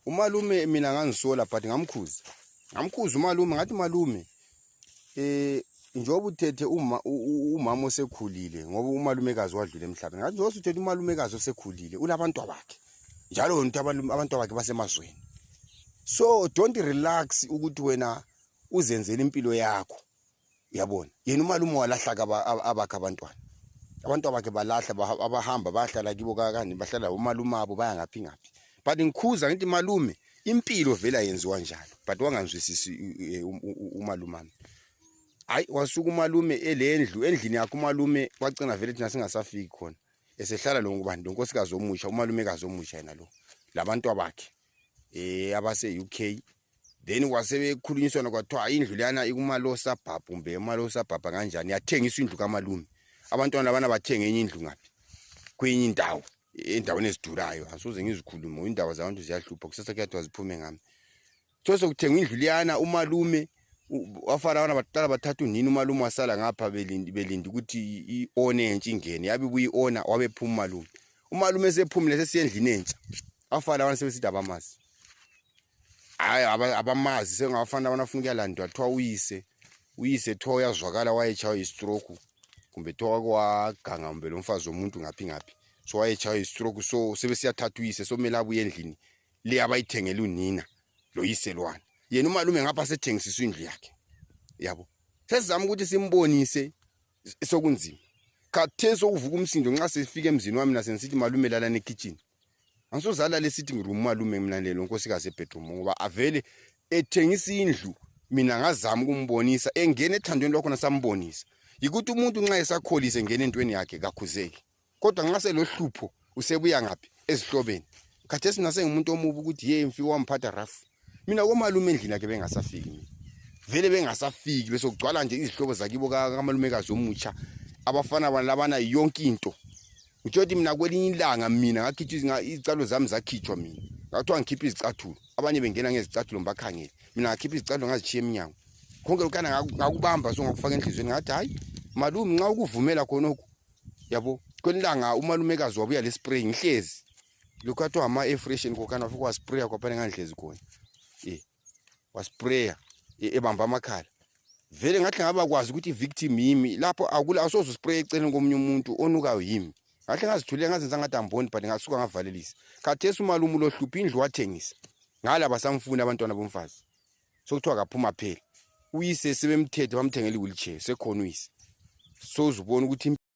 Umalume mina ngangisola but ngamkhuza umalume ngathi malume njengoba uthethe umama osekhulile ngoba umalumekazi wadlula emhlabeni ngathi njengoba uthethe umalumekazi osekhulile ulabantu bakhe njalo abantu bakhe basemazweni. So don't relax ukuthi wena uzenzele impilo yakho. Uyabona yena umalume walahla abakhe abantu bakhe balahla abahamba bahlala kibo kakani bahlala umalume abo baya ngaphi ngaphi. But ngikhuza ngithi malume impilo vela yenziwa njalo but wangangizwisisi umalumami. Hayi wasuka umalume endlini yakhe umalume wagcina vele thina singasafiki khona esehlala lo ngubani lo nkosikazi omusha umalumekazi omusha yena lo labantu abakhe abase UK. Then kwasebekhulunyiswana kwathiwa indlu lana ikumalosa bhabha kumbe emalosa bhabha kanjani yathengisa indlu kaMalume. Abantwana labana bathenga enye indlu ngaphi kwenye indawo endaweni ezidurayo asoze ngizikhuluma indaba zabantu ziyahlupha kusasa kuyathiwa ziphume ngami. So sokuthenga indlu liyana umalume wafana abana batala bathathu nini umalume wasala ngapha belindi ukuthi ione entsha ingene yabi kuyiona wabephuma umalume esephumile sesiyendlini entsha afana abana sebesithi abamazi. Hayi abamazi sengafana abana ufuna ukuyalandwa thiwa uyise thiwa yazwakala wayechaywa istroke kumbe thiwa kwaganga kumbe lo mfazi womuntu ngaphi so wayechaywa istroke so sebesiyathatha uyise so mele abuye endlini le abayithengela unina lo yiselwana yena umalume ngapha sethengisiswa indlu yakhe. Yabo sesizama ukuthi simbonise sokunzima khathesi ukuvuka umsindo nxa sifika emzini wami mina senisithi malume lala ne kitchen angisozala lesitting room malume mina lelo nkosikazi ebedroom ngoba avele ethengisa indlu mina ngazama ukumbonisa engene ethandweni lokho nasambonisa yikuthi umuntu nxa esakholise engene entweni yakhe kakhuzeki kodwa nxa selohlupho usebuya ngaphi ezihlobeni khathesi mina sengumuntu omubi ukuthi mfiki wamphatha rafu mina komalume endlini yakhe bengasafiki vele bengasafiki besokugcwala nje izihlobo zakibo kamalumekazi omutsha abafana balabana yonke into. Uthi mina kwelinye ilanga mina ngakhitshwa izicalo zami zakhitshwa mina ngathiwa ngikhipha izicathulo abanye bengena ngezicathulo mbakhangela mina ngakhipha izicathulo ngazishiya eminyango konke lokana ngakubamba so ngakufaka enhlizweni ngathi hayi malume nxa ukuvumela khonokho yabo kwelanga umalumekazi wabuya le spray ngihlezi lokho athiwa ama air freshen kokana ufika wasprayer kwaphela ngangihlezi khona wasprayer ebamba amakhala vele ngathi ngaba kwazi ukuthi victim yimi lapho akula asozo spray eceleni komunye umuntu onukayo yimi ngathi ngazithulile ngazenza ngathi amboni but ngasuka ngavalelisa khathesi umalume lohlupha indlu wathengisa ngala basamfuna abantwana bomfazi sokuthiwa kaphuma phela uyise sebemthethe bamthengela iwheelchair sekhona uyise so uzubona ukuthi